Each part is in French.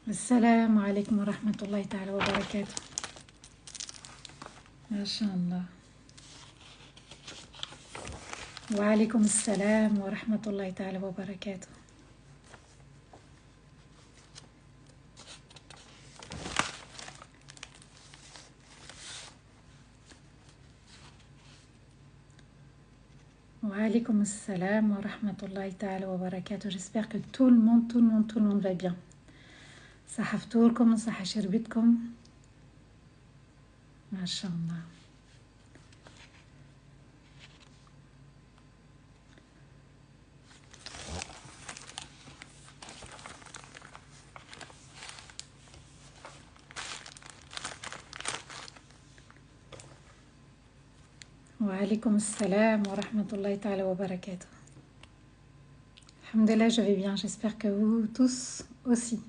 السلام عليكم ورحمة الله تعالى وبركاته. ما شاء الله. وعليكم السلام ورحمة الله تعالى وبركاته. وعليكم السلام ورحمة الله تعالى وبركاته. J'espère que tout le monde va bien. صحة فطوركم وصحة شربتكم. ما شاء الله. وعليكم السلام ورحمة الله تعالى وبركاته. Alhamdulillah, je vais bien. J'espère que vous tous aussi.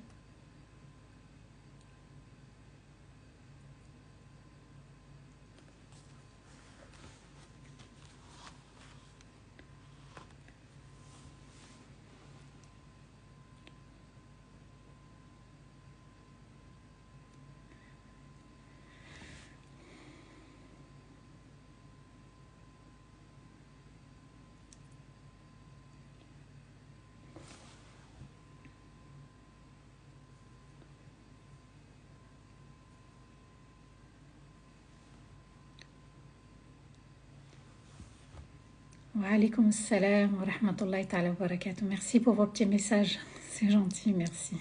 وعليكم السلام ورحمة الله تعالى وبركاته. Merci pour vos petits messages. C'est gentil, merci.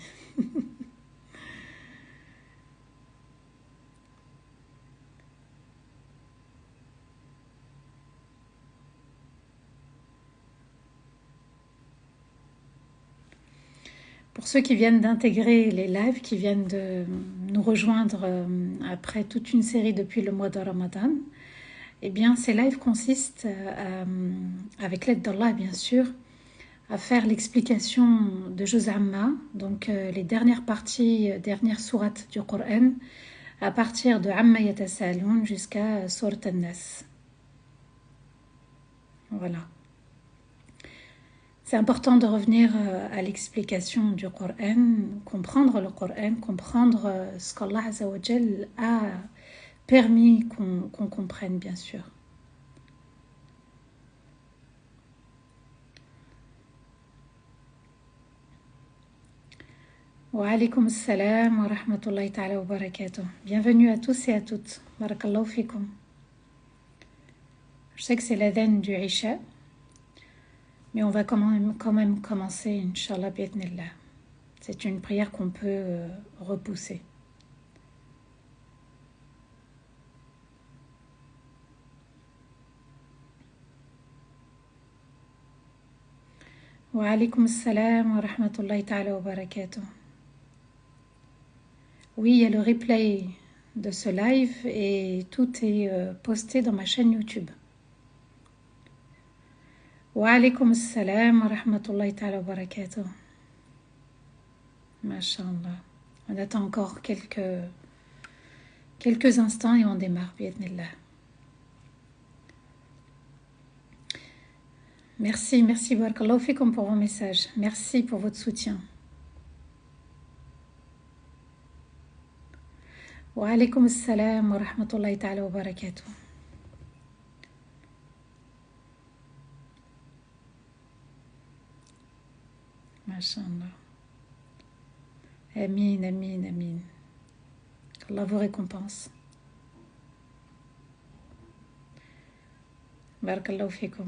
Pour ceux qui viennent d'intégrer les lives, qui viennent de nous rejoindre après toute une série depuis le mois de Ramadan, eh bien, ces lives consistent, avec l'aide d'Allah bien sûr, à faire l'explication de Juz Amma, donc les dernières parties, dernières sourates du Coran, à partir de Amma Yatasaloun jusqu'à Surat An-Nas. Voilà. C'est important de revenir à l'explication du Coran, comprendre le Coran, comprendre ce qu'Allah Azza wa Jal a permis qu'on comprenne, bien sûr. Wa alaykoum assalam wa rahmatullahi ta'ala wa barakatuh. Bienvenue à tous et à toutes. Barakallahu fikum. Je sais que c'est l'adhan du Isha, mais on va quand même commencer, Inch'Allah, bi'idhnillah. C'est une prière qu'on peut repousser. Wa alaykoum assalam wa rahmatullahi ta'ala wa barakatuh. Oui, il y a le replay de ce live et tout est posté dans ma chaîne YouTube. Wa alaykoum assalam wa rahmatullahi ta'ala wa barakatuh. Masha'Allah. On attend encore quelques instants et on démarre, bi'idhnillah. Merci, barakallahu fikum pour vos messages. Merci pour votre soutien. Wa alaykoum assalam wa rahmatullahi ta'ala wa barakatuh. Masha'Allah. Amin, amin, amin. qu'Allah vous récompense. Barakallahu fikum.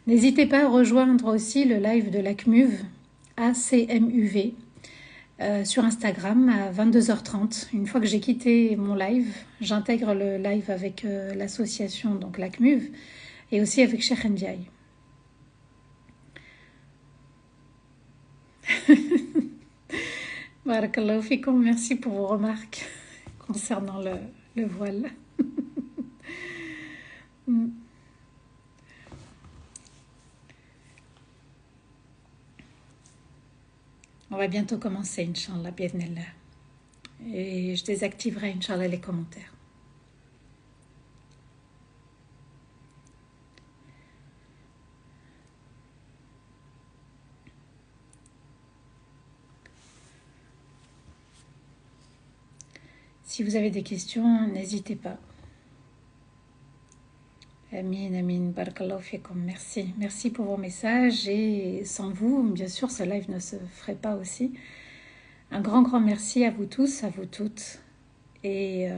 N'hésitez pas à rejoindre aussi le live de l'ACMUV, ACMUV, sur Instagram à 22h30. Une fois que j'ai quitté mon live, j'intègre le live avec l'association, donc l'ACMUV, et aussi avec Cheikh Ndiaye. Barakallahu fikum, merci pour vos remarques concernant le voile. On va bientôt commencer, Inch'Allah, bi'idhnillah. Et je désactiverai, Inch'Allah, les commentaires. Si vous avez des questions, n'hésitez pas. Amin, amin, barakallahu fikum. Merci. Merci pour vos messages. Et sans vous, bien sûr, ce live ne se ferait pas aussi. Un grand, grand merci à vous tous, à vous toutes. Et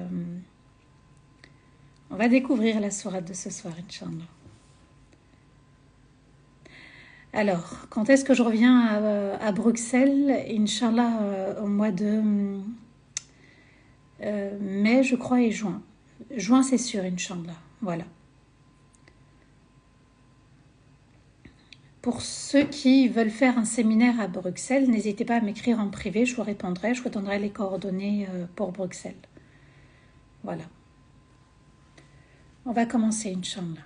on va découvrir la sourate de ce soir, Inch'Allah. Alors, quand est-ce que je reviens à Bruxelles? Inch'Allah, au mois de mai, je crois, et juin. Juin, c'est sûr, Inch'Allah. Voilà. Pour ceux qui veulent faire un séminaire à Bruxelles, n'hésitez pas à m'écrire en privé, je vous répondrai, je vous donnerai les coordonnées pour Bruxelles. Voilà. On va commencer, Inch'Allah.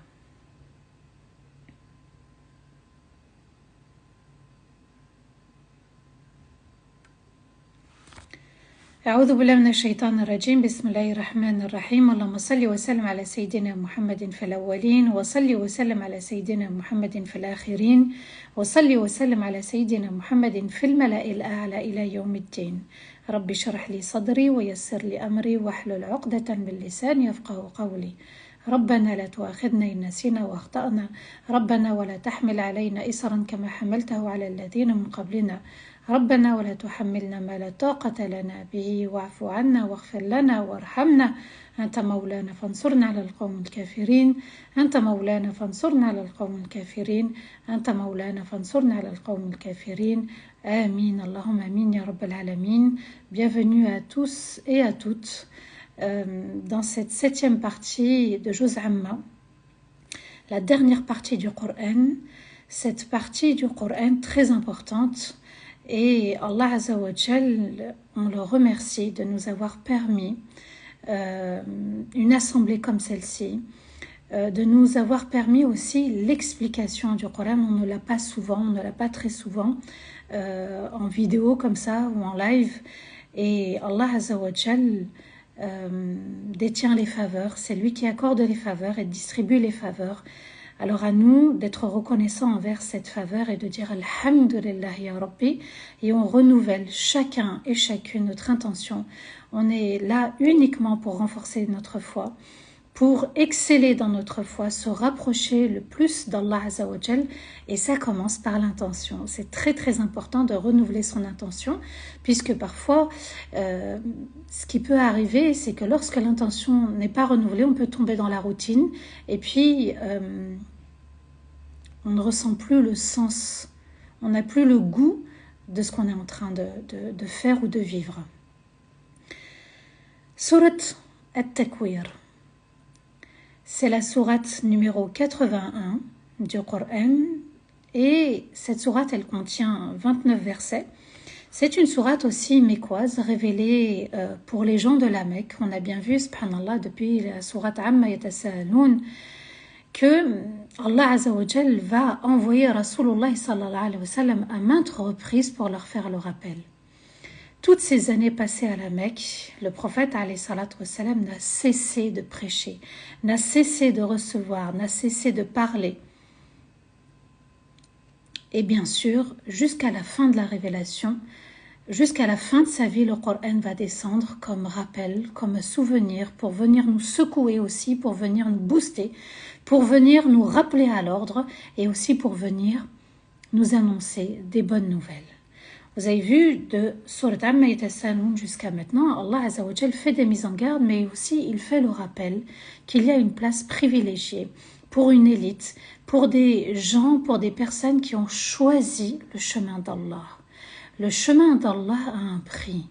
أعوذ بالله من الشيطان الرجيم بسم الله الرحمن الرحيم اللهم صل وسلم على سيدنا محمد في الأولين وصل وسلم على سيدنا محمد في الآخرين وصل وسلم على سيدنا محمد في الملأ الأعلى إلى يوم الدين رب اشرح لي صدري ويسر لي أمري واحلل عقدة من لساني يفقهوا قولي ربنا لا تؤاخذنا إن نسينا وأخطأنا ربنا ولا تحمل علينا إصرا كما حملته على الذين من قبلنا ربنا ولا تحملنا ما لا طاقة لنا به واعف عنا واغفر لنا وارحمنا أنت مولانا فانصرنا على القوم الكافرين أنت مولانا فانصرنا على القوم الكافرين أنت مولانا فانصرنا على القوم الكافرين آمين اللهم آمين يا رب العالمين. Bienvenue à tous et à toutes dans cette 7e partie de Juz Amma, la dernière partie du Coran, cette partie du Coran très importante. Et Allah Azza wa Jal, on le remercie de nous avoir permis une assemblée comme celle-ci, de nous avoir permis aussi l'explication du Coran. On ne l'a pas souvent, on ne l'a pas très souvent en vidéo comme ça ou en live. Et Allah Azza wa Jal détient les faveurs, c'est lui qui accorde les faveurs et distribue les faveurs. Alors à nous d'être reconnaissants envers cette faveur et de dire Alhamdulillah ya Rabbi, et on renouvelle chacun et chacune notre intention. On est là uniquement pour renforcer notre foi, pour exceller dans notre foi, se rapprocher le plus d'Allah Azza wa Jal, et ça commence par l'intention. C'est très très important de renouveler son intention, puisque parfois ce qui peut arriver, c'est que lorsque l'intention n'est pas renouvelée, on peut tomber dans la routine, et puis on ne ressent plus le sens, on n'a plus le goût de ce qu'on est en train de faire ou de vivre. Sourate At-Takwir, c'est la sourate numéro 81 du Coran, et cette sourate, elle contient 29 versets. C'est une sourate aussi mécoise, révélée pour les gens de la Mecque. On a bien vu, subhanallah, depuis la sourate Amma Yatasa'aloun, que Allah Azza wa Jal va envoyer Rasulullah sallallahu alayhi wa sallam à maintes reprises pour leur faire le rappel. Toutes ces années passées à la Mecque, le prophète alayhi salatu wa sallam n'a cessé de prêcher, n'a cessé de recevoir, n'a cessé de parler. Et bien sûr, jusqu'à la fin de la révélation, jusqu'à la fin de sa vie, le Coran va descendre comme rappel, comme souvenir, pour venir nous secouer aussi, pour venir nous booster, pour venir nous rappeler à l'ordre, et aussi pour venir nous annoncer des bonnes nouvelles. Vous avez vu de Surat Amma Yatasa'aloun jusqu'à maintenant, Allah Azza wa Jal fait des mises en garde, mais aussi il fait le rappel qu'il y a une place privilégiée pour une élite, pour des gens, pour des personnes qui ont choisi le chemin d'Allah. Le chemin d'Allah a un prix.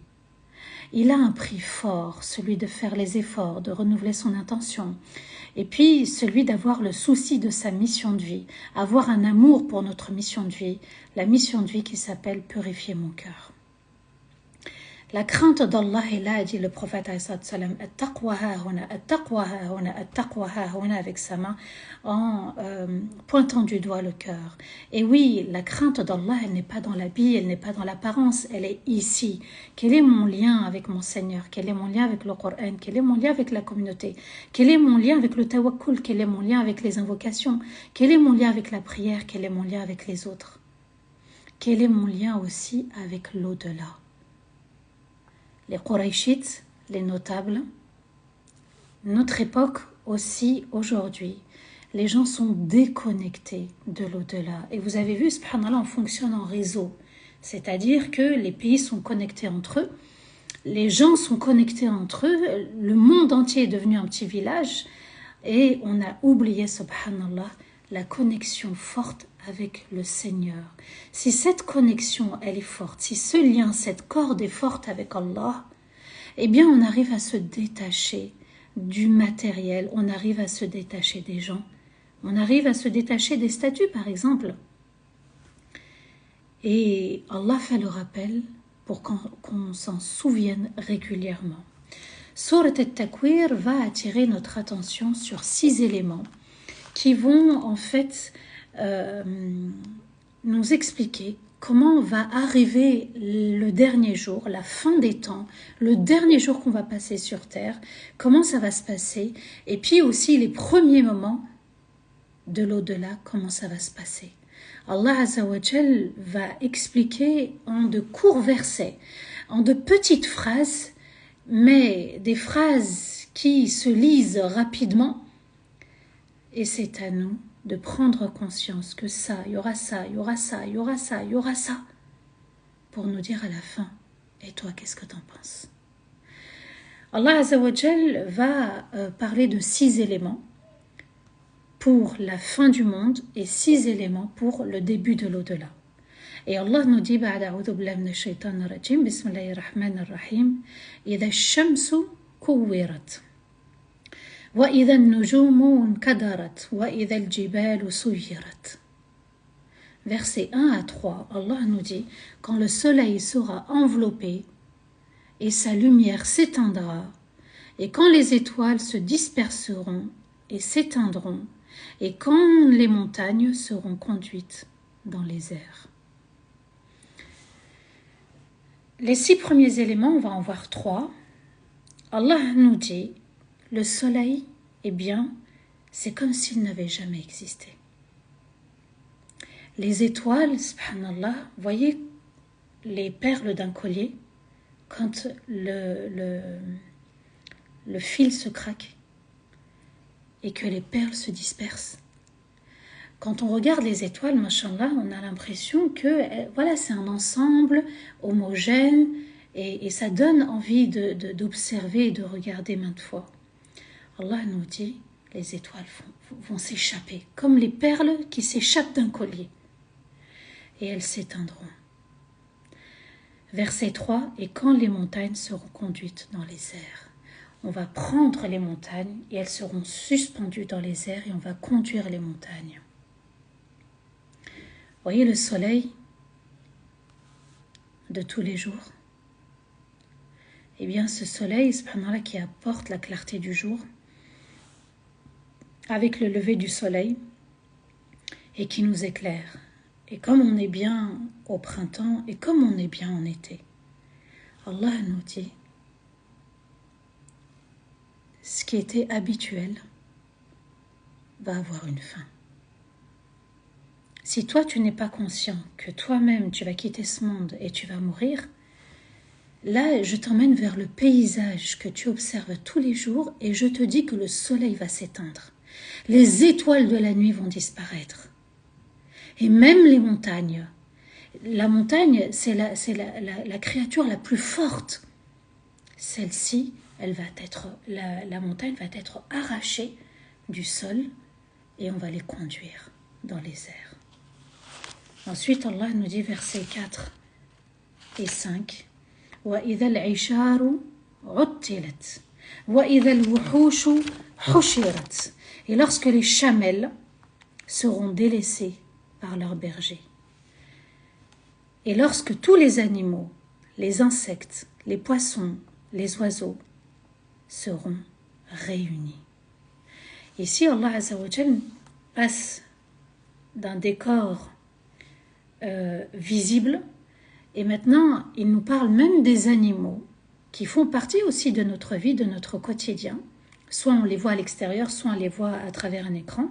Il a un prix fort, celui de faire les efforts, de renouveler son intention. Et puis celui d'avoir le souci de sa mission de vie, avoir un amour pour notre mission de vie, la mission de vie qui s'appelle « Purifier mon cœur ». La crainte d'Allah est là, dit le prophète sallam, at-taqwa hahuna, at-taqwa hahuna, at-taqwa hahuna, avec sa main en pointant du doigt le cœur. Et oui, la crainte d'Allah, elle n'est pas dans l'habit, elle n'est pas dans l'apparence, elle est ici. Quel est mon lien avec mon Seigneur? Quel est mon lien avec le Coran? Quel est mon lien avec la communauté? Quel est mon lien avec le tawakkul? Quel est mon lien avec les invocations? Quel est mon lien avec la prière? Quel est mon lien avec les autres? Quel est mon lien aussi avec l'au-delà? Les Qurayshites, les notables, notre époque aussi aujourd'hui, les gens sont déconnectés de l'au-delà. Et vous avez vu, subhanallah, on fonctionne en réseau. C'est-à-dire que les pays sont connectés entre eux, les gens sont connectés entre eux, le monde entier est devenu un petit village et on a oublié, subhanallah, la connexion forte avec le Seigneur. Si cette connexion, elle est forte, si ce lien, cette corde est forte avec Allah, eh bien on arrive à se détacher du matériel, on arrive à se détacher des gens, on arrive à se détacher des statuts par exemple. Et Allah fait le rappel pour qu'on s'en souvienne régulièrement. Sourate At-Takwir va attirer notre attention sur 6 éléments qui vont en fait nous expliquer comment va arriver le dernier jour, la fin des temps, le dernier jour qu'on va passer sur terre, comment ça va se passer, et puis aussi les premiers moments de l'au-delà, comment ça va se passer. Allah Azza wa Jal va expliquer en de courts versets, en de petites phrases, mais des phrases qui se lisent rapidement. Et c'est à nous de prendre conscience que ça, il y aura ça, il y aura ça, il y aura ça, il y aura ça, pour nous dire à la fin, et toi, qu'est-ce que t'en penses? Allah Azza wa Jal va parler de 6 éléments pour la fin du monde et 6 éléments pour le début de l'au-delà. Et Allah nous dit, A'udhu billahi minash shaitanir rajim, Bismillahir rahmanir rahim, Idha ash-shamsu kuwirat, wa idha an-nujumu inkadarat, wa idha al-jibalu suyirat. Versets 1 à 3, Allah nous dit, quand le soleil sera enveloppé et sa lumière s'éteindra, et quand les étoiles se disperseront et s'éteindront, et quand les montagnes seront conduites dans les airs. Les 6 premiers éléments, on va en voir 3. Allah nous dit, le soleil, eh bien, c'est comme s'il n'avait jamais existé. Les étoiles, subhanallah, voyez les perles d'un collier, quand le fil se craque et que les perles se dispersent. Quand on regarde les étoiles, machallah, on a l'impression que voilà, c'est un ensemble homogène et ça donne envie d'observer et de regarder maintes fois. Allah nous dit, les étoiles vont s'échapper, comme les perles qui s'échappent d'un collier. Et elles s'éteindront. Verset 3, et quand les montagnes seront conduites dans les airs. On va prendre les montagnes et elles seront suspendues dans les airs et on va conduire les montagnes. Voyez le soleil de tous les jours. Eh bien, ce soleil, subhanallah, qui apporte la clarté du jour, avec le lever du soleil, et qui nous éclaire. Et comme on est bien au printemps, et comme on est bien en été, Allah nous dit, ce qui était habituel va avoir une fin. Si toi, tu n'es pas conscient que toi-même, tu vas quitter ce monde et tu vas mourir, là, je t'emmène vers le paysage que tu observes tous les jours et je te dis que le soleil va s'éteindre. Les étoiles de la nuit vont disparaître. Et même les montagnes. La montagne, c'est la créature la plus forte. Celle-ci, la montagne va être arrachée du sol et on va les conduire dans les airs. Ensuite, Allah nous dit, versets 4 et 5, وَإِذَا الْعِشَارُ عُطِّلَتْ وَإِذَا الْوُحُوشُ حُشِرَتْ. Et lorsque les chamelles seront délaissées par leurs bergers, et lorsque tous les animaux, les insectes, les poissons, les oiseaux seront réunis. Ici, Allah Azza wa Jal passe d'un décor visible et maintenant il nous parle même des animaux qui font partie aussi de notre vie, de notre quotidien. Soit on les voit à l'extérieur, soit on les voit à travers un écran.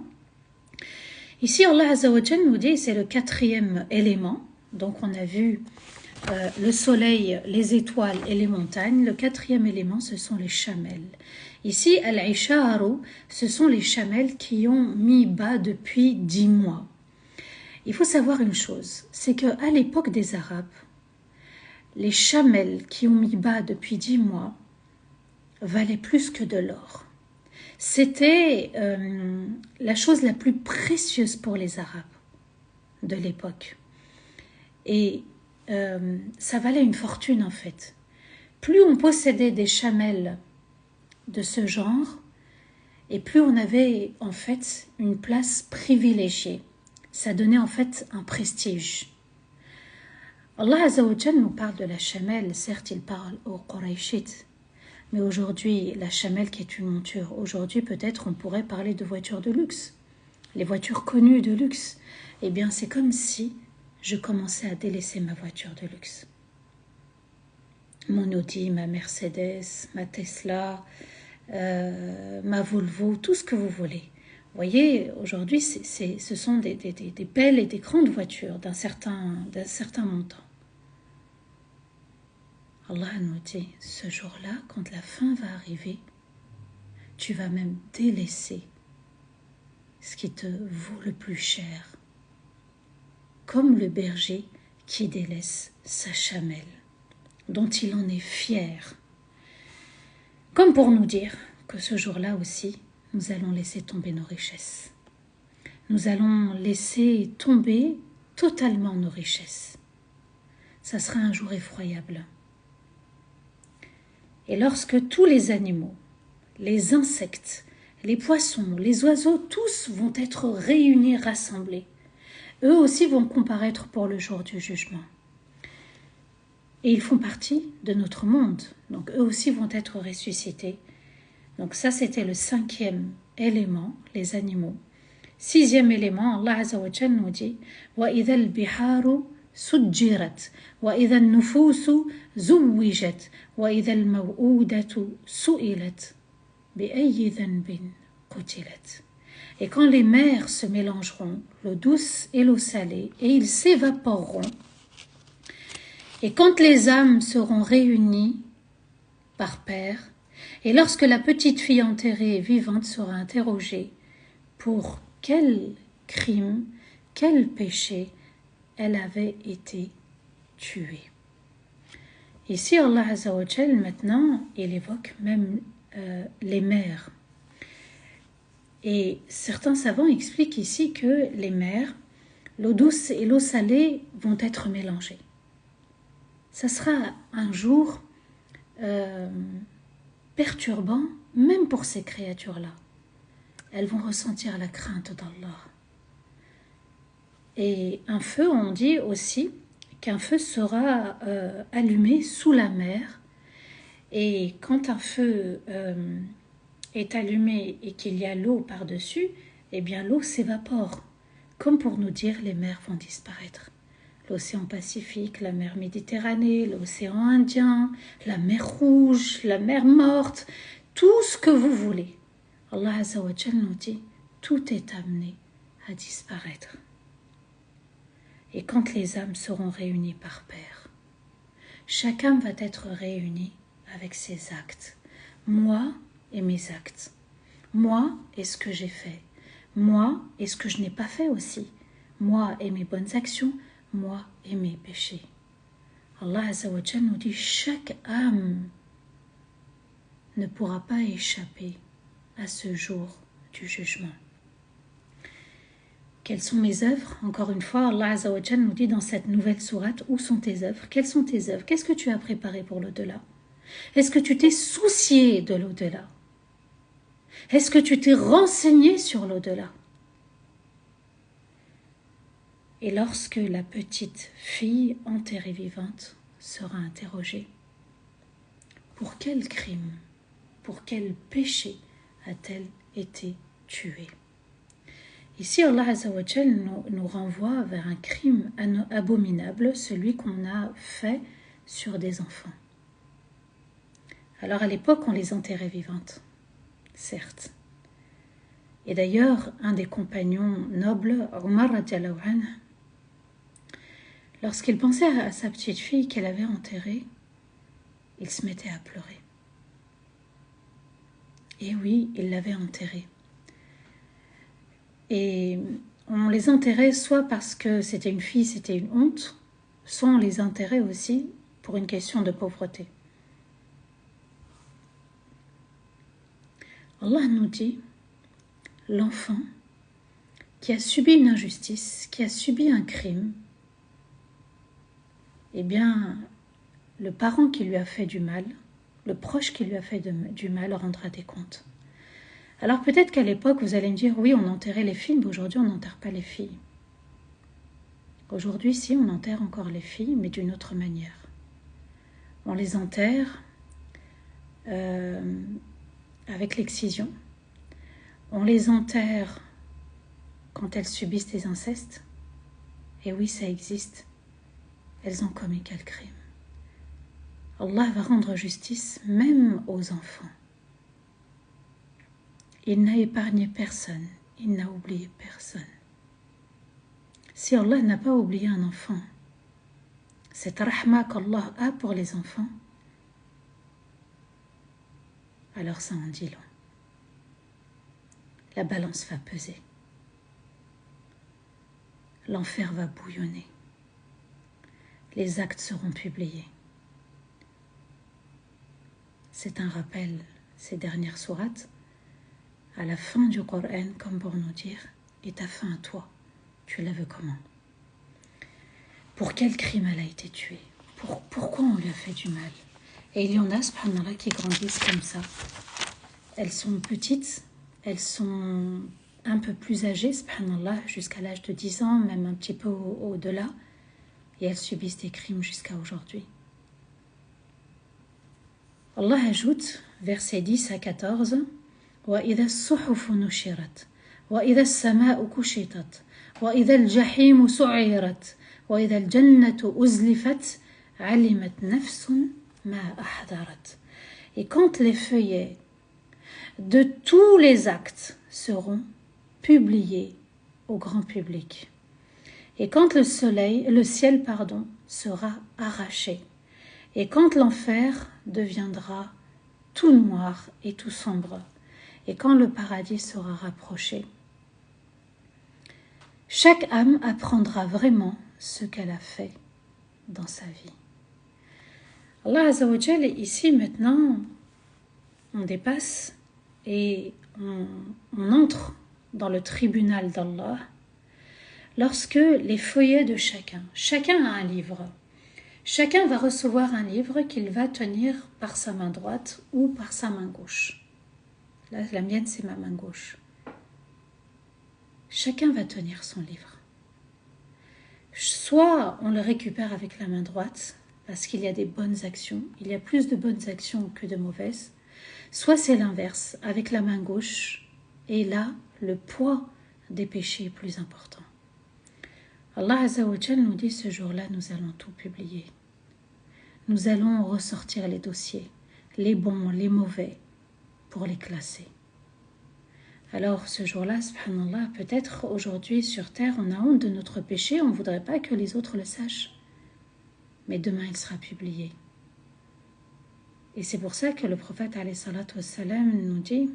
Ici, Allah Azza wa Jal nous dit, c'est le 4e élément. Donc on a vu le soleil, les étoiles et les montagnes. Le quatrième élément, ce sont les chamelles. Ici, al-isharu, ce sont les chamelles qui ont mis bas depuis 10 mois. Il faut savoir une chose, c'est qu'à l'époque des Arabes, les chamelles qui ont mis bas depuis 10 mois valaient plus que de l'or. C'était la chose la plus précieuse pour les Arabes de l'époque. Et ça valait une fortune en fait. Plus on possédait des chamelles de ce genre, et plus on avait en fait une place privilégiée. Ça donnait en fait un prestige. Allah Azza wa Jal nous parle de la chamelle, certes il parle aux Qurayshites, mais aujourd'hui la chamelle qui est une monture, aujourd'hui peut-être on pourrait parler de voitures de luxe, les voitures connues de luxe. Eh bien c'est comme si je commençais à délaisser ma voiture de luxe. Mon Audi, ma Mercedes, ma Tesla, ma Volvo, tout ce que vous voulez. Vous voyez, aujourd'hui, ce sont des belles et des grandes voitures d'un certain montant. Allah nous dit, ce jour-là, quand la fin va arriver, tu vas même délaisser ce qui te vaut le plus cher, comme le berger qui délaisse sa chamelle, dont il en est fier. Comme pour nous dire que ce jour-là aussi, nous allons laisser tomber nos richesses. Nous allons laisser tomber totalement nos richesses. Ça sera un jour effroyable. Et lorsque tous les animaux, les insectes, les poissons, les oiseaux, tous vont être réunis, rassemblés, eux aussi vont comparaître pour le jour du jugement. Et ils font partie de notre monde. Donc eux aussi vont être ressuscités. Donc ça, c'était le 5e élément, les animaux. 6e élément, Allah Azza wa Jal nous dit وَإِذَا الْبِحَارُ سُجِّرَتْ وَإِذَا النُّفُوسُ زُوِّجَتْ وَإِذَا الْمَوْءُودَةُ سُئِلَتْ بِأَيِّ ذَنْبٍ قُتِلَتْ. Et quand les mers se mélangeront, l'eau douce et l'eau salée, et ils s'évaporeront, et quand les âmes seront réunies par paires, et lorsque la petite fille enterrée et vivante sera interrogée pour quel crime, quel péché elle avait été tuée. Ici, Allah Azza wa Jal, maintenant, il évoque même les mers. Et certains savants expliquent ici que les mers, l'eau douce et l'eau salée vont être mélangées. Ça sera un jour perturbant, même pour ces créatures-là. Elles vont ressentir la crainte d'Allah. Et un feu, on dit aussi qu'un feu sera allumé sous la mer. Et quand un feu est allumé et qu'il y a l'eau par-dessus, eh bien l'eau s'évapore. Comme pour nous dire, les mers vont disparaître. L'océan Pacifique, la mer Méditerranée, l'océan Indien, la mer Rouge, la mer Morte, tout ce que vous voulez. Allah Azza wa Jal nous dit, tout est amené à disparaître. Et quand les âmes seront réunies par paires, chaque âme va être réunie avec ses actes. Moi et mes actes. Moi et ce que j'ai fait. Moi et ce que je n'ai pas fait aussi. Moi et mes bonnes actions. Moi et mes péchés. Allah Azza wa Jal nous dit, chaque âme ne pourra pas échapper à ce jour du jugement. Quelles sont mes œuvres? Encore une fois, Allah Azza wa Jal nous dit dans cette nouvelle sourate, où sont tes œuvres? Quelles sont tes œuvres? Qu'est-ce que tu as préparé pour l'au-delà? Est-ce que tu t'es soucié de l'au-delà? Est-ce que tu t'es renseigné sur l'au-delà? Et lorsque la petite fille enterrée vivante sera interrogée, pour quel crime, pour quel péché a-t-elle été tuée? Ici, Allah Azza wa Jal nous renvoie vers un crime abominable, celui qu'on a fait sur des enfants. Alors à l'époque, on les enterrait vivantes, certes. Et d'ailleurs, un des compagnons nobles, Omar radiallahu anhu, Lorsqu'il pensait à sa petite fille qu'elle avait enterrée, il se mettait à pleurer. Et oui, il l'avait enterrée. Et on les enterrait soit parce que c'était une fille, c'était une honte, soit on les enterrait aussi pour une question de pauvreté. Allah nous dit, l'enfant qui a subi une injustice, qui a subi un crime, eh bien, le parent qui lui a fait du mal, le proche qui lui a fait du mal rendra des comptes. Alors peut-être qu'à l'époque, vous allez me dire, oui, on enterrait les filles, mais aujourd'hui, on n'enterre pas les filles. Aujourd'hui, si, on enterre encore les filles, mais d'une autre manière. On les enterre avec l'excision. On les enterre quand elles subissent des incestes. Et oui, ça existe. Elles ont commis quel crime. Allah va rendre justice même aux enfants. Il n'a épargné personne, il n'a oublié personne. Si Allah n'a pas oublié un enfant, cette rahma qu'Allah a pour les enfants, alors ça en dit long. La balance va peser. L'enfer va bouillonner. Les actes seront publiés. C'est un rappel, ces dernières sourates, à la fin du Coran, comme pour nous dire, et ta fin à toi, tu la veux comment? Pour quel crime elle a été tuée? Pourquoi on lui a fait du mal? Et il y en a, subhanallah, qui grandissent comme ça. Elles sont petites, elles sont un peu plus âgées, subhanallah, jusqu'à l'âge de 10 ans, même un petit peu au-delà, et elles subissent des crimes jusqu'à aujourd'hui. Allah ajoute, versets 10 à 14, وَإِذَا الصُّحُفُ نُشِرَتْ وَإِذَا السَّمَاءُ كُشِطَتْ وَإِذَا الْجَحِيمُ سُعِّرَتْ وَإِذَا الْجَنَّةُ أُزْلِفَتْ عَلِمَتْ نَفْسٌ مَا أَحْضَرَتْ. Et quand les feuillets de tous les actes seront publiés au grand public, et quand le ciel sera arraché, et quand l'enfer deviendra tout noir et tout sombre, et quand le paradis sera rapproché, chaque âme apprendra vraiment ce qu'elle a fait dans sa vie. Allah Azza wa Jal, ici maintenant, on dépasse et on entre dans le tribunal d'Allah lorsque les feuillets de chacun a un livre. Chacun va recevoir un livre qu'il va tenir par sa main droite ou par sa main gauche. Là, la mienne, c'est ma main gauche. Chacun va tenir son livre. Soit on le récupère avec la main droite, parce qu'il y a des bonnes actions, il y a plus de bonnes actions que de mauvaises, soit c'est l'inverse, avec la main gauche, et là, le poids des péchés est plus important. Allah Azza wa Jal nous dit, ce jour-là, nous allons tout publier. Nous allons ressortir les dossiers, les bons, les mauvais, pour les classer. Alors ce jour-là, subhanallah, peut-être aujourd'hui sur terre, on a honte de notre péché, on ne voudrait pas que les autres le sachent. Mais demain, il sera publié. Et c'est pour ça que le prophète alayhi salatu wassalam nous dit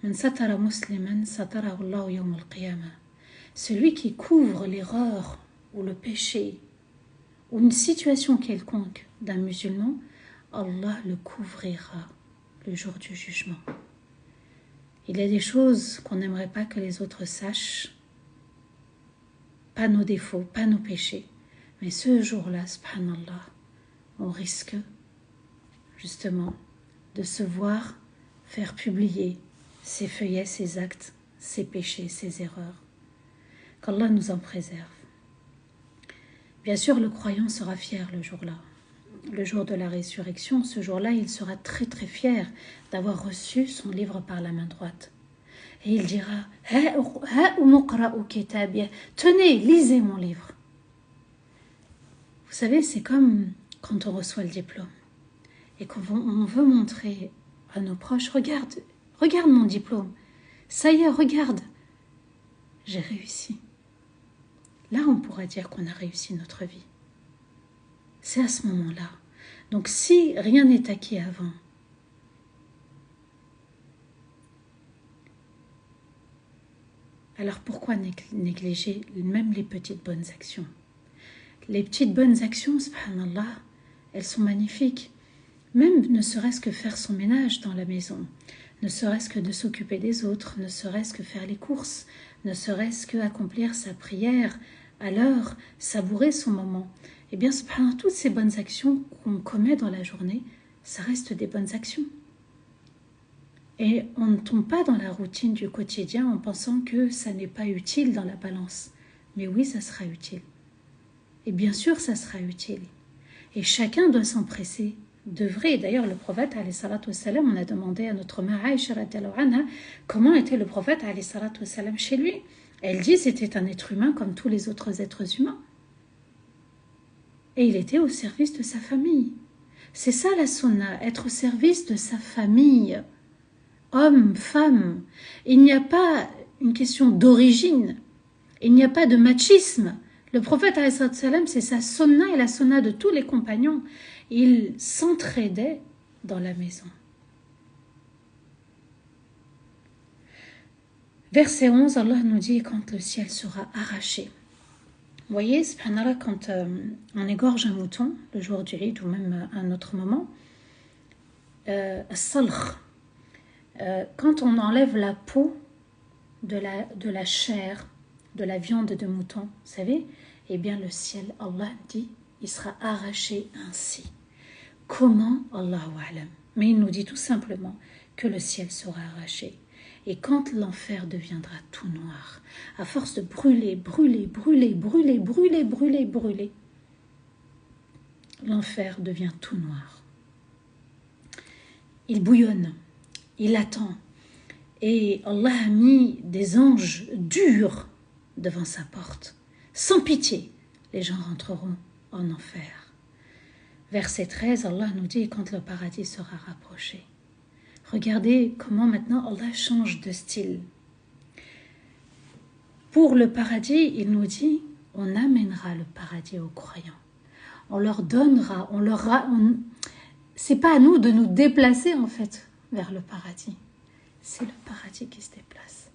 Man satara musliman satarahu Allahu yawm al-qiyamah. Celui qui couvre l'erreur ou le péché ou une situation quelconque d'un musulman, Allah le couvrira le jour du jugement. Il y a des choses qu'on n'aimerait pas que les autres sachent, pas nos défauts, pas nos péchés, mais ce jour-là, subhanallah, on risque justement de se voir faire publier ses feuillets, ses actes, ses péchés, ses erreurs. Qu'Allah nous en préserve. Bien sûr, le croyant sera fier le jour-là. Le jour de la résurrection, ce jour-là, il sera très très fier d'avoir reçu son livre par la main droite. Et il dira « Tenez, lisez mon livre ». Vous savez, c'est comme quand on reçoit le diplôme et qu'on veut montrer à nos proches « Regarde mon diplôme, ça y est, regarde, j'ai réussi ». là on pourra dire qu'on a réussi notre vie. C'est à ce moment-là. Donc si rien n'est acquis avant, alors pourquoi négliger même les petites bonnes actions? Les petites bonnes actions, subhanallah, elles sont magnifiques. Même ne serait-ce que faire son ménage dans la maison, ne serait-ce que de s'occuper des autres, ne serait-ce que faire les courses, ne serait-ce que accomplir sa prière à l'heure, savourer son moment. Eh bien, subhanallah, toutes ces bonnes actions qu'on commet dans la journée, ça reste des bonnes actions. Et on ne tombe pas dans la routine du quotidien en pensant que ça n'est pas utile dans la balance. Mais oui, ça sera utile. Et bien sûr, ça sera utile. Et chacun doit s'empresser d'œuvrer. D'ailleurs, le prophète, alayhi salatu wassalam, on a demandé à notre mère Aïcha radhiyallahu anha comment était le prophète, alayhi salatu wassalam, chez lui. Elle dit c'était un être humain comme tous les autres êtres humains. Et il était au service de sa famille. C'est ça la sunna, être au service de sa famille. Homme, femme. Il n'y a pas une question d'origine. Il n'y a pas de machisme. Le prophète, alayhi salatu wassalam, c'est sa sunna et la sunna de tous les compagnons. Ils s'entraidaient dans la maison. Verset 11, Allah nous dit quand le ciel sera arraché. Vous voyez, subhanallah, quand on égorge un mouton, le jour du Eid ou même à un autre moment, as-salkh, quand on enlève la peau de la chair, de la viande de mouton, vous savez, eh bien le ciel, Allah dit, il sera arraché ainsi. Comment? Allahu a'lam. Mais il nous dit tout simplement que le ciel sera arraché. Et quand l'enfer deviendra tout noir, à force de brûler, l'enfer devient tout noir. Il bouillonne, il attend. Et Allah a mis des anges durs devant sa porte. Sans pitié, les gens rentreront en enfer. Verset 13, Allah nous dit quand le paradis sera rapproché. Regardez comment maintenant Allah change de style. Pour le paradis, il nous dit, on amènera le paradis aux croyants. On leur donnera, c'est pas à nous de nous déplacer en fait vers le paradis. C'est le paradis qui se déplace.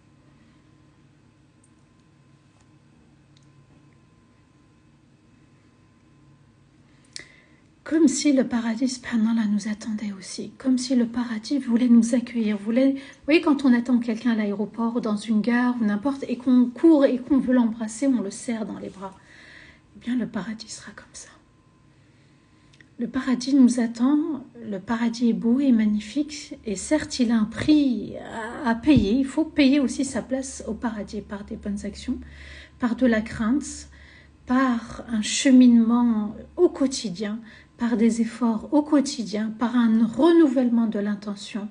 Comme si le paradis, subhanallah, nous attendait aussi. Comme si le paradis voulait nous accueillir. Vous voyez, quand on attend quelqu'un à l'aéroport, dans une gare, ou n'importe, et qu'on court et qu'on veut l'embrasser, on le serre dans les bras. Eh bien, le paradis sera comme ça. Le paradis nous attend. Le paradis est beau et magnifique. Et certes, il a un prix à payer. Il faut payer aussi sa place au paradis par des bonnes actions, par de la crainte, par un cheminement au quotidien, par des efforts au quotidien, par un renouvellement de l'intention,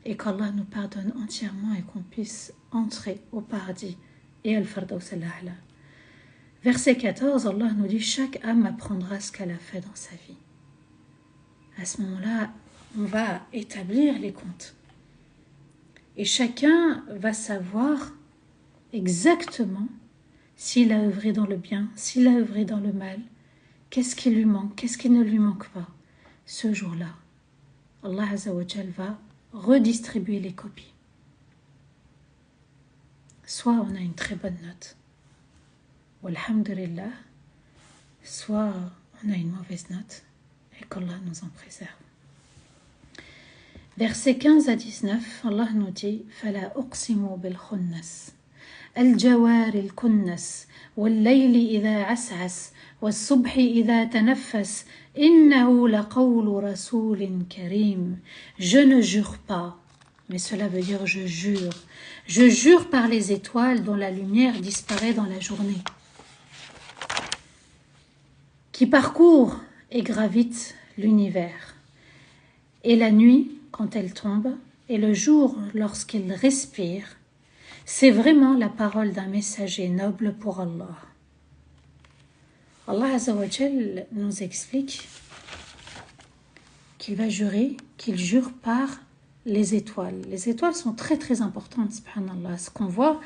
et qu'Allah nous pardonne entièrement et qu'on puisse entrer au paradis et al-Firdaus al-A'la. Verset 14, Allah nous dit chaque âme apprendra ce qu'elle a fait dans sa vie. À ce moment-là, on va établir les comptes. Et chacun va savoir exactement s'il a œuvré dans le bien, s'il a œuvré dans le mal, qu'est-ce qui lui manque, qu'est-ce qui ne lui manque pas. Ce jour-là, Allah Azza wa Jal va redistribuer les copies. Soit on a une très bonne note, walhamdulillah, soit on a une mauvaise note, et qu'Allah nous en préserve. Versets 15 à 19, Allah nous dit « Fala uqsimu bil khunnas » الجوار الكنس والليل إذا عسعس والصبح إذا تنفس إنه لقول رسول كريم. Je ne jure pas, mais cela veut dire je jure. Je jure par les étoiles dont la lumière disparaît dans la journée, qui parcourt et gravite l'univers, et la nuit quand elle tombe, et le jour lorsqu'il respire. C'est vraiment la parole d'un messager noble pour Allah. Allah Azza wa Jal nous explique qu'il va jurer, qu'il jure par les étoiles. Les étoiles sont très très importantes, subhanallah. Ce qu'on voit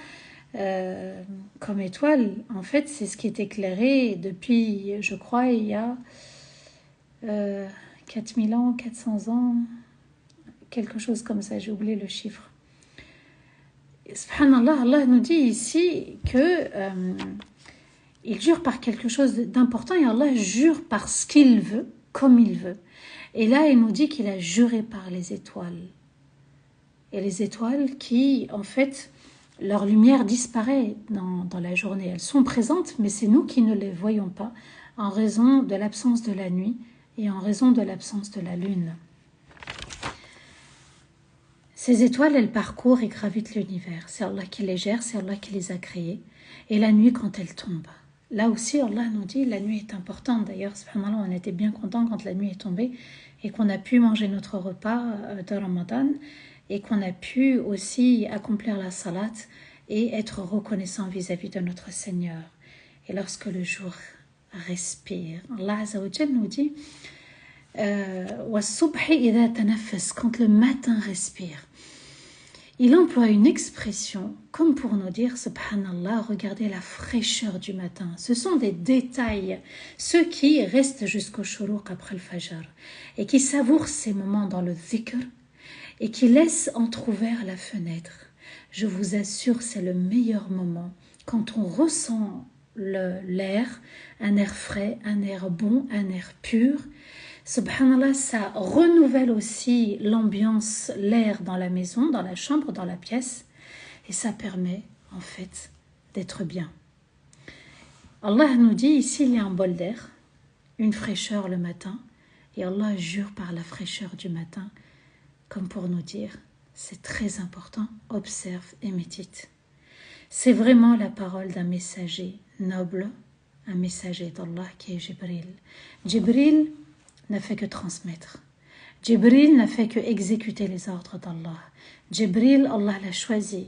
comme étoile. En fait, c'est ce qui est éclairé depuis, je crois, il y a 4000 ans, 400 ans, quelque chose comme ça, j'ai oublié le chiffre. Subhanallah, Allah nous dit ici que il jure par quelque chose d'important et Allah jure par ce qu'il veut, comme il veut. Et là, il nous dit qu'il a juré par les étoiles. Et les étoiles qui, en fait, leur lumière disparaît dans la journée. Elles sont présentes, mais c'est nous qui ne les voyons pas en raison de l'absence de la nuit et en raison de l'absence de la lune. Ces étoiles, elles parcourent et gravitent l'univers. C'est Allah qui les gère, c'est Allah qui les a créées. Et la nuit, quand elles tombent. Là aussi, Allah nous dit, la nuit est importante. D'ailleurs, subhanallah, on était bien contents quand la nuit est tombée et qu'on a pu manger notre repas de Ramadan et qu'on a pu aussi accomplir la salat et être reconnaissant vis-à-vis de notre Seigneur. Et lorsque le jour respire, Allah Azza wa Jal nous dit quand le matin respire. Il emploie une expression comme pour nous dire, subhanallah, regardez la fraîcheur du matin. Ce sont des détails, ceux qui restent jusqu'au shuruq après le fajr et qui savourent ces moments dans le dhikr et qui laissent entrouvert la fenêtre. Je vous assure, c'est le meilleur moment quand on ressent l'air, un air frais, un air bon, un air pur. Subhanallah, ça renouvelle aussi l'ambiance, l'air dans la maison, dans la chambre, dans la pièce. Et ça permet, en fait, d'être bien. Allah nous dit, ici, il y a un bol d'air, une fraîcheur le matin. Et Allah jure par la fraîcheur du matin, comme pour nous dire, c'est très important, observe et médite. C'est vraiment la parole d'un messager noble, un messager d'Allah qui est Jibril. Jibril n'a fait que transmettre. Jibril n'a fait que exécuter les ordres d'Allah. Jibril, Allah l'a choisi.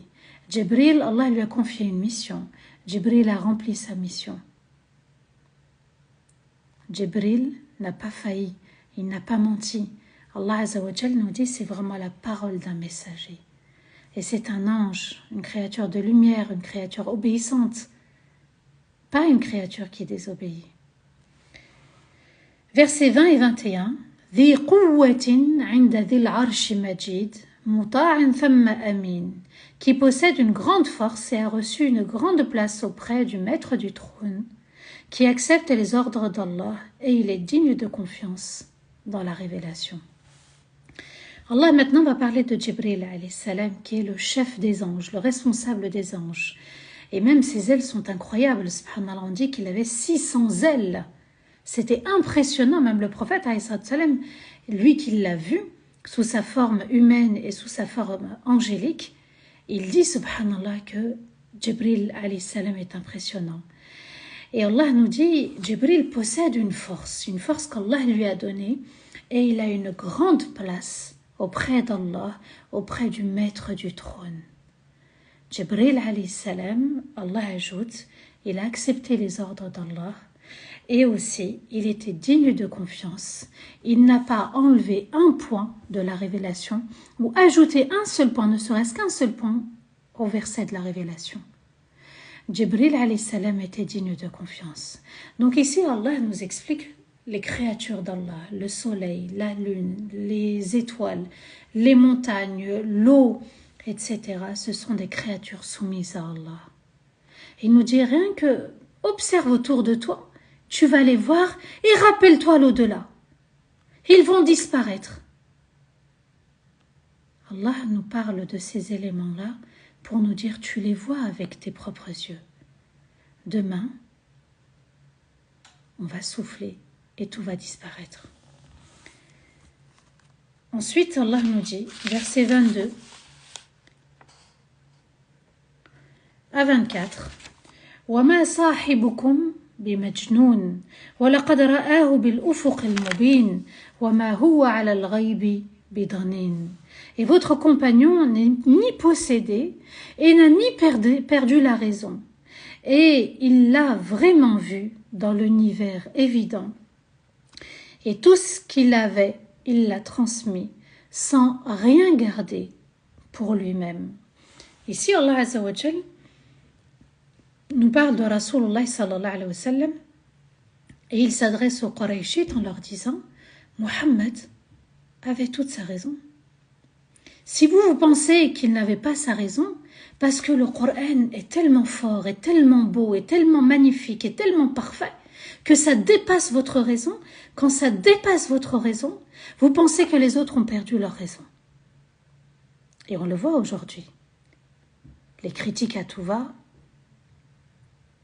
Jibril, Allah lui a confié une mission. Jibril a rempli sa mission. Jibril n'a pas failli, il n'a pas menti. Allah Azza wa Jal nous dit c'est vraiment la parole d'un messager. Et c'est un ange, une créature de lumière, une créature obéissante, pas une créature qui désobéit. Versets 20 et 21. ذي قوة عند ذي العرش مجيد مطاع ثم أمين, qui possède une grande force et a reçu une grande place auprès du maître du trône, qui accepte les ordres d'Allah et il est digne de confiance dans la révélation. Allah maintenant va parler de Jibril alayhi salam, qui est le chef des anges, le responsable des anges. Et même ses ailes sont incroyables. Subhanallah, on dit qu'il avait 600 ailes. C'était impressionnant, même le prophète, lui qui l'a vu, sous sa forme humaine et sous sa forme angélique, il dit, subhanallah, que Jibril alayhi salam est impressionnant. Et Allah nous dit, Jibril possède une force qu'Allah lui a donnée, et il a une grande place auprès d'Allah, auprès du maître du trône. Jibril alayhi salam, Allah ajoute, il a accepté les ordres d'Allah, et aussi, il était digne de confiance. Il n'a pas enlevé un point de la révélation ou ajouté un seul point, ne serait-ce qu'un seul point au verset de la révélation. Jibril alayhi salam était digne de confiance. Donc ici, Allah nous explique les créatures d'Allah, le soleil, la lune, les étoiles, les montagnes, l'eau, etc. Ce sont des créatures soumises à Allah. Il nous dit rien que observe autour de toi. Tu vas les voir et rappelle-toi l'au-delà. Ils vont disparaître. Allah nous parle de ces éléments-là pour nous dire tu les vois avec tes propres yeux. Demain, on va souffler et tout va disparaître. Ensuite, Allah nous dit, verset 22 à 24, وَمَا صَاحِبُكُمْ بمجنون ولقد رآه بالأفق المبين وما هو على الغيب بضنين. Et votre compagnon n'est ni possédé et n'a ni perdu la raison. Et il l'a vraiment vu dans l'univers évident. Et tout ce qu'il avait, il l'a transmis sans rien garder pour lui-même. Ici, Allah Azza wa Jal, nous parle de Rasulullah sallallahu alayhi wa sallam et il s'adresse aux Qurayshites en leur disant Mohammed avait toute sa raison. Si vous pensez qu'il n'avait pas sa raison, parce que le Coran est tellement fort, est tellement beau, est tellement magnifique, est tellement parfait, que ça dépasse votre raison, quand ça dépasse votre raison, vous pensez que les autres ont perdu leur raison. Et on le voit aujourd'hui. Les critiques à tout va,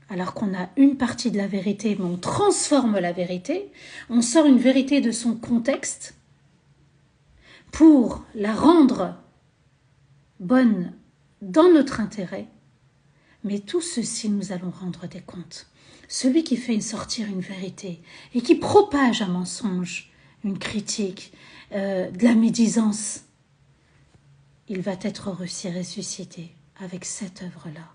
alors qu'on a une partie de la vérité, mais on transforme la vérité, on sort une vérité de son contexte pour la rendre bonne dans notre intérêt. Mais tout ceci, nous allons rendre des comptes. Celui qui fait sortir une vérité et qui propage un mensonge, une critique, de la médisance, il va être ressuscité avec cette œuvre-là.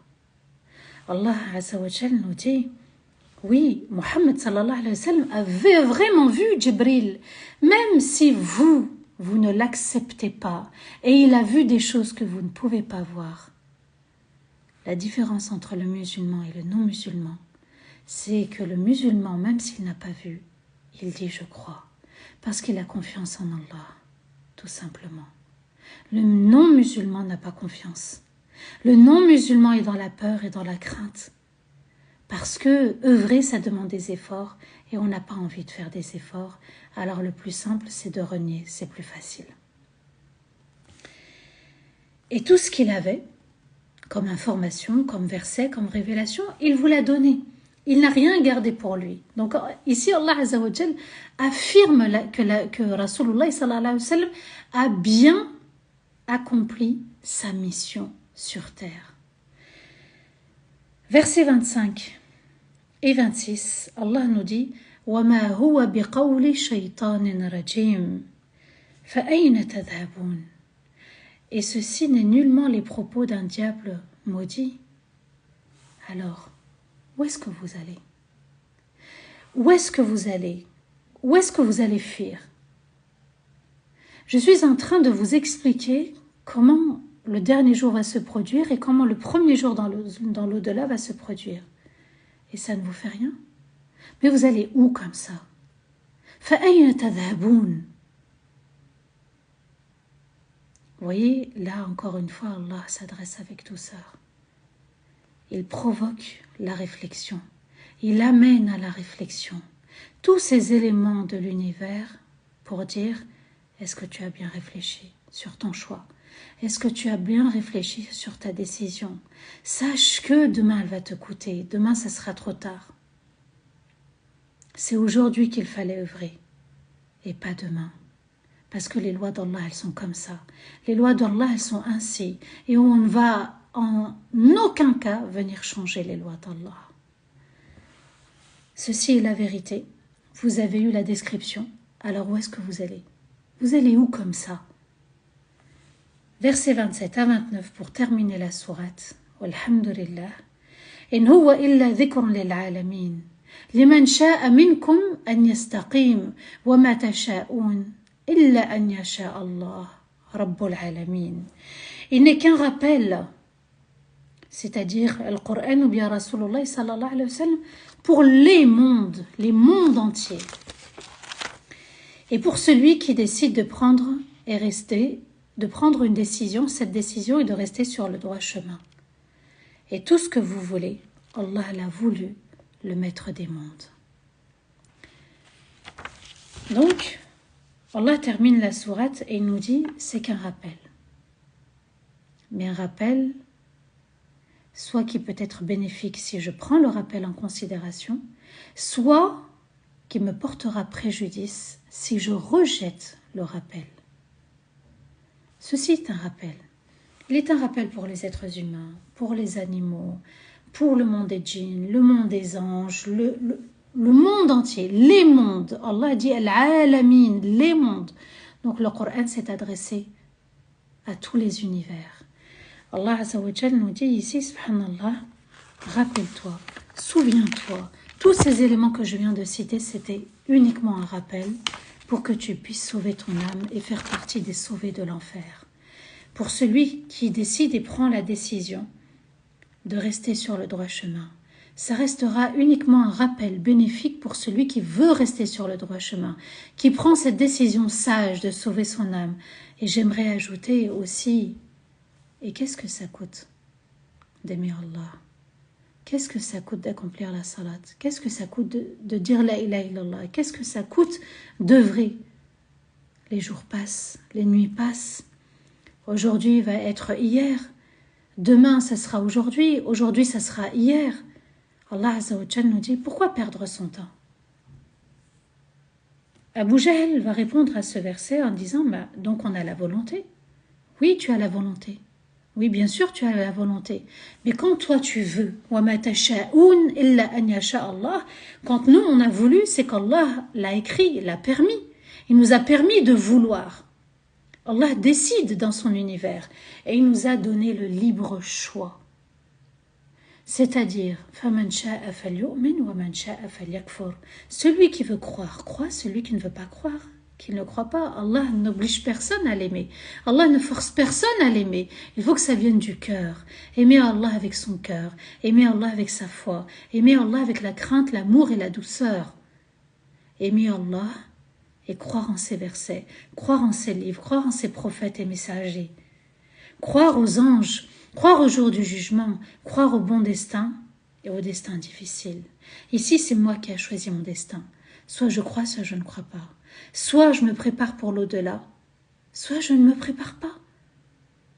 Allah Azza wa Jal nous dit, oui, Mohammed sallallahu alayhi wa sallam avait vraiment vu Jibril, même si vous ne l'acceptez pas, et il a vu des choses que vous ne pouvez pas voir. La différence entre le musulman et le non-musulman, c'est que le musulman, même s'il n'a pas vu, il dit « je crois », parce qu'il a confiance en Allah, tout simplement. Le non-musulman n'a pas confiance. Le non-musulman est dans la peur et dans la crainte, parce que œuvrer, ça demande des efforts, et on n'a pas envie de faire des efforts. Alors le plus simple, c'est de renier, c'est plus facile. Et tout ce qu'il avait, comme information, comme verset, comme révélation, il vous l'a donné. Il n'a rien gardé pour lui. Donc ici, Allah Azza wa Jal affirme que Rasulullah sallallahu alayhi wa sallam a bien accompli sa mission sur terre. Versets 25 et 26, Allah nous dit وَمَا هُوَ بِقَوْلِ شَيْطَانٍ رَجِيمٍ فَأَيْنَ تَذْهَبُونَ. Et ceci n'est nullement les propos d'un diable maudit. Alors, où est-ce que vous allez? Où est-ce que vous allez? Où est-ce que vous allez fuir? Je suis en train de vous expliquer comment le dernier jour va se produire et comment le premier jour dans l'au-delà va se produire. Et ça ne vous fait rien? Mais vous allez où comme ça? فَأَيْنَ تَذْهَبُونَ. Vous voyez, là encore une fois, Allah s'adresse avec douceur. Il provoque la réflexion. Il amène à la réflexion tous ces éléments de l'univers pour dire, est-ce que tu as bien réfléchi sur ton choix? Est-ce que tu as bien réfléchi sur ta décision? Sache que demain, elle va te coûter. Demain, ça sera trop tard. C'est aujourd'hui qu'il fallait œuvrer et pas demain. Parce que les lois d'Allah, elles sont comme ça. Les lois d'Allah, elles sont ainsi. Et on ne va en aucun cas venir changer les lois d'Allah. Ceci est la vérité. Vous avez eu la description. Alors où est-ce que vous allez? Vous allez où comme ça? Versets 27 à 29 pour terminer la sourate. Walhamdulillah. In huwa illa dhikrun lil alamin. Liman sha'a minkum an yastaqim wa ma tasha'un illa an yasha Allah rabbul alamin. Il n'est qu'un rappel, c'est-à-dire le Coran ou bien Rasulullah sallallahu alayhi wa sallam, pour les mondes entiers. Et pour celui qui décide de prendre une décision, cette décision est de rester sur le droit chemin. Et tout ce que vous voulez, Allah l'a voulu, le maître des mondes. Donc, Allah termine la sourate et il nous dit, c'est qu'un rappel. Mais un rappel, soit qui peut être bénéfique si je prends le rappel en considération, soit qui me portera préjudice si je rejette le rappel. Ceci est un rappel. Il est un rappel pour les êtres humains, pour les animaux, pour le monde des djinns, le monde des anges, le monde entier, les mondes. Allah dit al-alamin, les mondes. Donc le Coran s'est adressé à tous les univers. Allah Azza wa Jal nous dit ici, subhanallah, rappelle-toi, souviens-toi, tous ces éléments que je viens de citer, c'était uniquement un rappel pour que tu puisses sauver ton âme et faire partie des sauvés de l'enfer. Pour celui qui décide et prend la décision de rester sur le droit chemin, ça restera uniquement un rappel bénéfique pour celui qui veut rester sur le droit chemin, qui prend cette décision sage de sauver son âme. Et j'aimerais ajouter aussi, et qu'est-ce que ça coûte d'aimer Allah? Qu'est-ce que ça coûte d'accomplir la salat? Qu'est-ce que ça coûte de dire la ilaha illallah? Qu'est-ce que ça coûte d'œuvrer? Les jours passent, les nuits passent. Aujourd'hui va être hier. Demain, ça sera aujourd'hui. Aujourd'hui, ça sera hier. Allah Azza wa Jal nous dit, pourquoi perdre son temps? Abu Jahl va répondre à ce verset en disant, donc on a la volonté. Oui, tu as la volonté. Oui, bien sûr, tu as la volonté. Mais quand toi tu veux, وَمَا تَشَاءُونَ إِلَّا أَنْ يَشَاءَ اللَّهُ, quand nous on a voulu, c'est qu'Allah l'a écrit, l'a permis. Il nous a permis de vouloir. Allah décide dans son univers et il nous a donné le libre choix. C'est-à-dire, فَمَنْ شَاءَ فَلْيُؤْمِنْ وَمَنْ شَاءَ فَلْيَكْفُرْ. Celui qui veut croire, croit. Celui qui ne veut pas croire, qu'il ne croit pas. Allah n'oblige personne à l'aimer. Allah ne force personne à l'aimer. Il faut que ça vienne du cœur. Aimer Allah avec son cœur. Aimer Allah avec sa foi. Aimer Allah avec la crainte, l'amour et la douceur. Aimer Allah et croire en ses versets, croire en ses livres, croire en ses prophètes et messagers. Croire aux anges, croire au jour du jugement, croire au bon destin et au destin difficile. Ici, c'est moi qui ai choisi mon destin. Soit je crois, soit je ne crois pas. Soit je me prépare pour l'au-delà, soit je ne me prépare pas.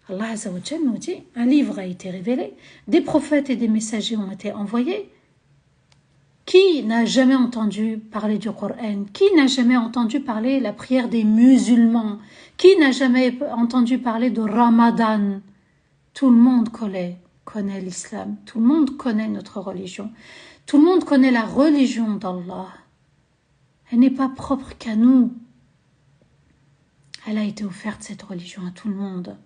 Allah Azza wa Jal nous dit, un livre a été révélé, des prophètes et des messagers ont été envoyés. Qui n'a jamais entendu parler du Coran? Qui n'a jamais entendu parler la prière des musulmans? Qui n'a jamais entendu parler de Ramadan? Tout le monde connaît l'islam. Tout le monde connaît notre religion. Tout le monde connaît la religion d'Allah. Elle n'est pas propre qu'à nous. Elle a été offerte, cette religion, à tout le monde.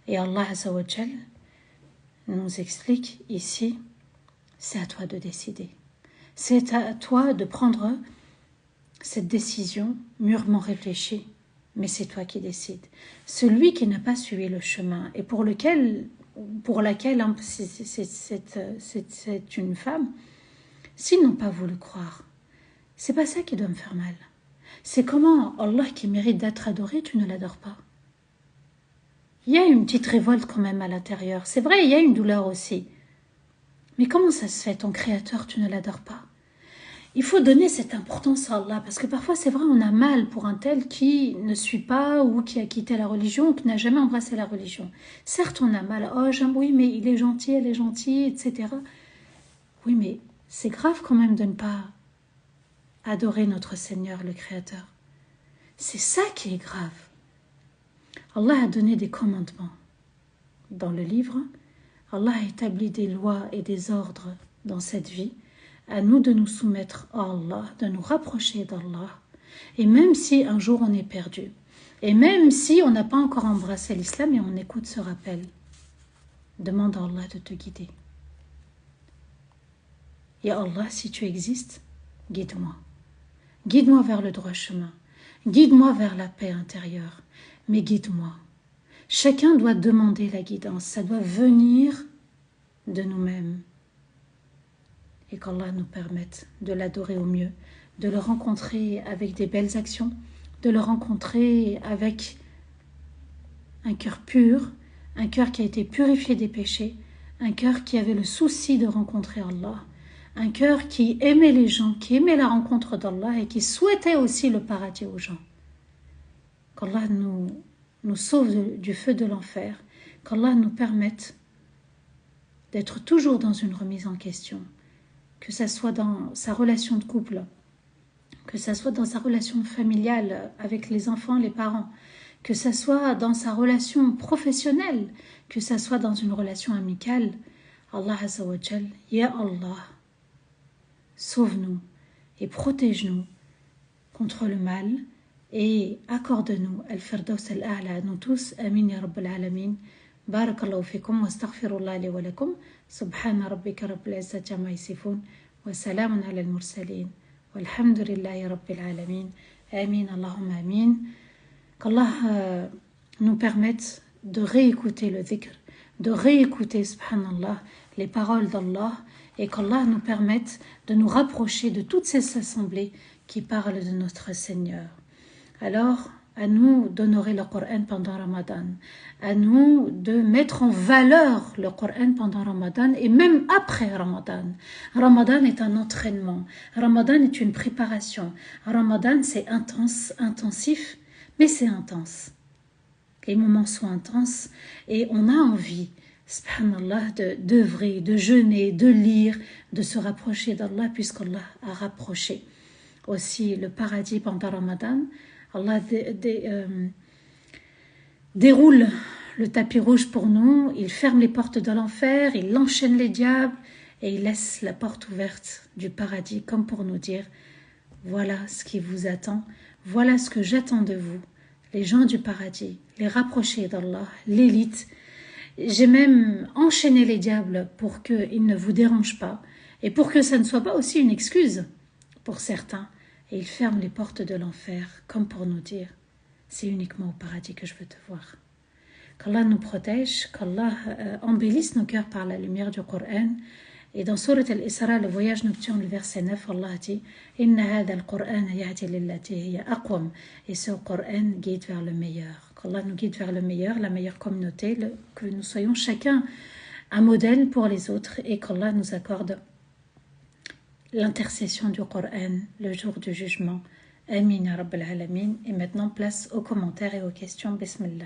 Et Allah Azza wa Jal nous explique ici, c'est à toi de décider. C'est à toi de prendre cette décision mûrement réfléchie, mais c'est toi qui décides. Celui qui n'a pas suivi le chemin et pour laquelle c'est une femme, s'ils n'ont pas voulu croire, c'est pas ça qui doit me faire mal. C'est comment Allah qui mérite d'être adoré, tu ne l'adores pas. Il y a une petite révolte quand même à l'intérieur. C'est vrai, il y a une douleur aussi. Mais comment ça se fait, ton créateur, tu ne l'adores pas? Il faut donner cette importance à Allah, parce que parfois c'est vrai, on a mal pour un tel qui ne suit pas, ou qui a quitté la religion, ou qui n'a jamais embrassé la religion. Certes, on a mal, oui, mais il est gentil, elle est gentille, etc. Oui, mais c'est grave quand même de ne pas adorer notre Seigneur, le Créateur. C'est ça qui est grave. Allah a donné des commandements. Dans le livre, Allah a établi des lois et des ordres dans cette vie. À nous de nous soumettre à Allah, de nous rapprocher d'Allah. Et même si un jour on est perdu, et même si on n'a pas encore embrassé l'islam et on écoute ce rappel, demande à Allah de te guider. Ya Allah, si tu existes, guide-moi. Guide-moi vers le droit chemin. Guide-moi vers la paix intérieure. Mais guide-moi. Chacun doit demander la guidance. Ça doit venir de nous-mêmes. Et qu'Allah nous permette de l'adorer au mieux, de le rencontrer avec des belles actions, de le rencontrer avec un cœur pur, un cœur qui a été purifié des péchés, un cœur qui avait le souci de rencontrer Allah, un cœur qui aimait les gens, qui aimait la rencontre d'Allah et qui souhaitait aussi le paradis aux gens. Qu'Allah nous sauve du feu de l'enfer, qu'Allah nous permette d'être toujours dans une remise en question, que ça soit dans sa relation de couple, que ça soit dans sa relation familiale avec les enfants, les parents, que ça soit dans sa relation professionnelle, que ça soit dans une relation amicale. Allah Azza wa Jal, Ya Allah, sauve-nous et protège-nous contre le mal et accorde-nous al-Firdaus al-A'la à nous tous. Amin ya Rabbal Alamin. Barakallahu fikum wa astaghfirullah li wa lakum. Subhana rabbika rabbil izzati amma yasifun wa salamun ala al-mursalin walhamdulillahi rabbil alamin. Amin, Allahumma amin. Qu'Allah nous permette de réécouter le dhikr, de réécouter, subhanallah, les paroles d'Allah et qu'Allah nous permette de nous rapprocher de toutes ces assemblées qui parlent de notre Seigneur. Alors, à nous d'honorer le Coran pendant Ramadan, à nous de mettre en valeur le Coran pendant Ramadan et même après Ramadan. Ramadan est un entraînement, Ramadan est une préparation, Ramadan c'est intense, intensif, mais c'est intense. Les moments sont intenses et on a envie, subhanallah, d'œuvrer, de jeûner, de lire, de se rapprocher d'Allah puisqu'Allah a rapproché aussi le paradis pendant Ramadan. Allah déroule le tapis rouge pour nous, il ferme les portes de l'enfer, il enchaîne les diables et il laisse la porte ouverte du paradis comme pour nous dire « Voilà ce qui vous attend, voilà ce que j'attends de vous, les gens du paradis, les rapprochés d'Allah, l'élite. J'ai même enchaîné les diables pour qu'ils ne vous dérangent pas et pour que ça ne soit pas aussi une excuse pour certains. Et il ferme les portes de l'enfer, comme pour nous dire, c'est uniquement au paradis que je veux te voir. Qu'Allah nous protège, qu'Allah embellisse nos cœurs par la lumière du Coran. Et dans Surat Al-Isra, le voyage nocturne, le verset 9, Allah dit « Inna hada al-Qur'an yahdi lillati hiya aqwam » Et ce Coran guide vers le meilleur. Qu'Allah nous guide vers le meilleur, la meilleure communauté, que nous soyons chacun un modèle pour les autres et qu'Allah nous accorde l'intercession du Coran le jour du jugement. Amin ya Rabbal Alamin. Et maintenant, place aux commentaires et aux questions. Bismillah.